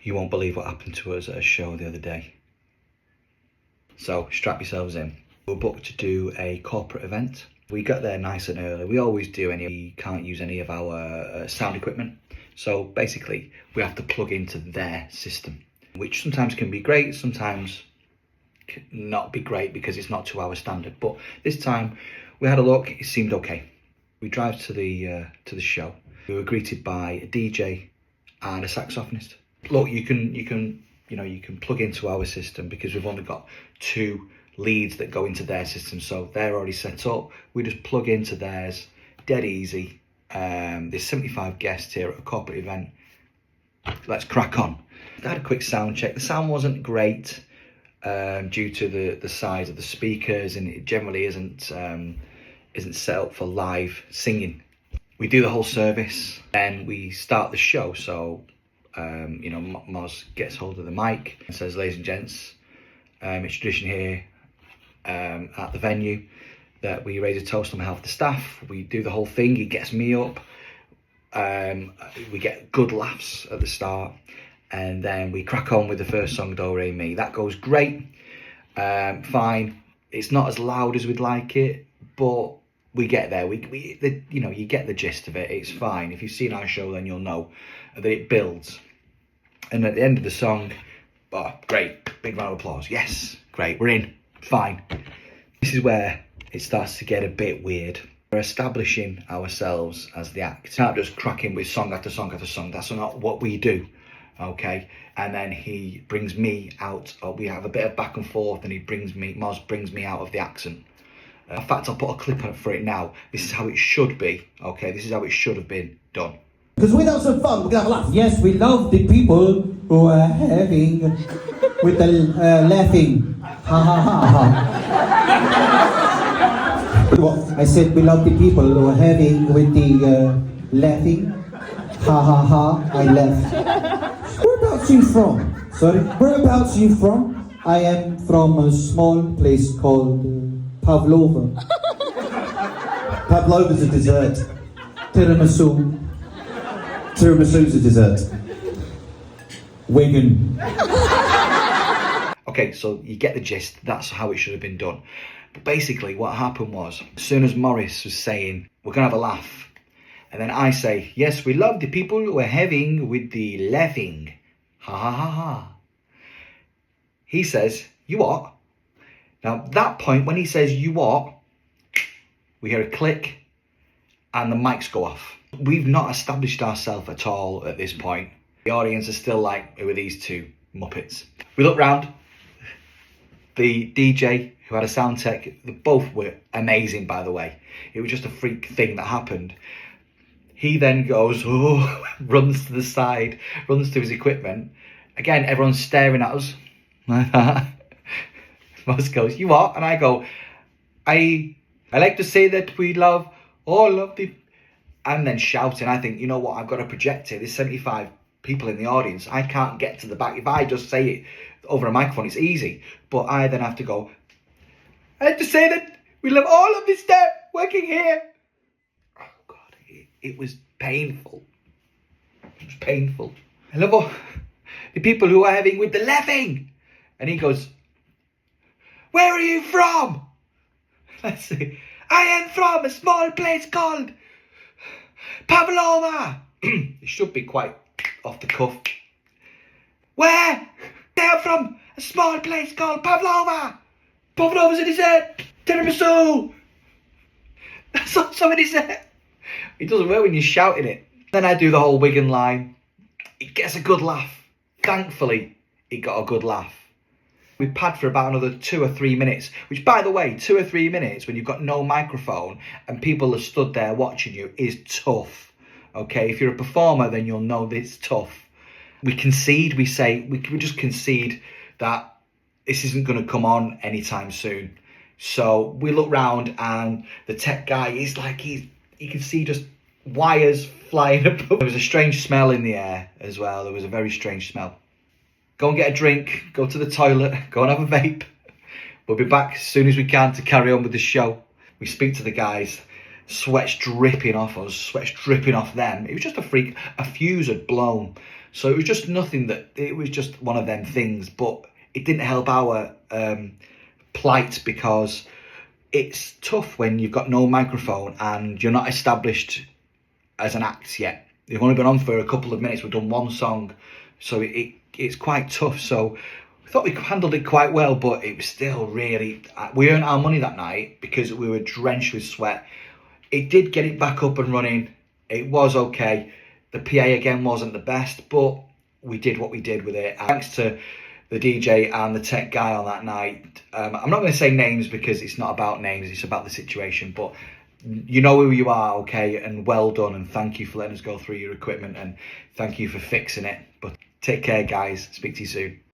You won't believe what happened to us at a show the other day. So strap yourselves in. We're booked to do a corporate event. We got there nice and early. We always do. We can't use any of our sound equipment. So basically we have to plug into their system, which sometimes can be great, sometimes not be great because it's not to our standard. But this time we had a look, it seemed okay. We drive to the show. We were greeted by a DJ and a saxophonist. Look, you can plug into our system because we've only got 2 leads that go into their system, so they're already set up. We just plug into theirs, dead easy. There's 75 guests here at a corporate event. Let's crack on. I had a quick sound check. The sound wasn't great due to the size of the speakers, and it generally isn't set up for live singing. We do the whole service, and we start the show. So Moz gets hold of the mic and says, "Ladies and gents, it's tradition here at the venue that we raise a toast on behalf of the staff." We do the whole thing. He gets me up. We get good laughs at the start, and then we crack on with the first song, Do Re Mi. That goes great. Fine. It's not as loud as we'd like it, but we get there. You get the gist of it. It's fine. If you've seen our show, then you'll know that it builds. And at the end of the song, oh, great, big round of applause. Yes, great, we're in, fine. This is where it starts to get a bit weird. We're establishing ourselves as the act. It's not just cracking with song after song after song. That's not what we do, okay? And then he brings me out. We have a bit of back and forth, and Moz brings me out of the accent. In fact, I'll put a clip on it for it now. This is how it should be, okay? This is how it should have been done. Because we'd have some fun, we're going to have a laugh. Yes, we love the people who are having with the laughing. Ha ha ha ha. What? I said we love the people who are having with the laughing. Ha ha ha, I laugh. Whereabouts you from? Sorry? Whereabouts you from? I am from a small place called Pavlova. Pavlova's a dessert. Tiramisu. Tiramisu's a dessert. Wigan. Okay, so you get the gist. That's how it should have been done. But basically what happened was, as soon as Morris was saying, we're going to have a laugh, and then I say, yes, we love the people who are having with the laughing. Ha ha ha ha. He says, you what? Now, that point, when he says, you what, we hear a click and the mics go off. We've not established ourselves at all at this point. The audience is still like, who are these 2 muppets? We look round. The DJ who had a sound tech, they both were amazing, by the way. It was just a freak thing that happened. He then goes, runs to the side, runs to his equipment. Again, everyone's staring at us like that. Moz goes, you what? And I go, I like to say that we love all of the... And then shouting, I think, you know what, I've got a projector. There's 75 people in the audience. I can't get to the back. If I just say it over a microphone, it's easy. But I then have to go, I like to say that we love all of this staff working here. Oh, God, it was painful. It was painful. I love all the people who are having with the laughing. And he goes, where are you from? Let's see. I am from a small place called Pavlova. It should be quite off the cuff. Where? They're from a small place called Pavlova. Pavlova's a dessert. Tiramisu. That's what somebody said. It doesn't work when you're shouting it. Then I do the whole Wigan line. It gets a good laugh. Thankfully, it got a good laugh. We pad for about another 2 or 3 minutes, which, by the way, 2 or 3 minutes when you've got no microphone and people are stood there watching you is tough. Okay, if you're a performer, then you'll know that it's tough. We concede, we just concede that this isn't going to come on anytime soon. So we look round and the tech guy is like, you can see just wires flying up. There was a strange smell in the air as well. There was a very strange smell. Go and get a drink, go to the toilet, go and have a vape. We'll be back as soon as we can to carry on with the show. We speak to the guys, sweat's dripping off us, sweat's dripping off them. It was just a freak. A fuse had blown. So it was just nothing that, it was just one of them things, but it didn't help our plight, because it's tough when you've got no microphone and you're not established as an act yet. You've only been on for a couple of minutes, we've done one song, so it's quite tough. So we thought we handled it quite well, but it was still really, we earned our money that night because we were drenched with sweat. It did get it back up and running. It was okay. The PA again wasn't the best, but we did what we did with it. Thanks to the DJ and the tech guy on that night. I'm not going to say names because it's not about names, it's about the situation, but you know who you are, okay? And well done, and thank you for letting us go through your equipment, and thank you for fixing it. But take care, guys. Speak to you soon.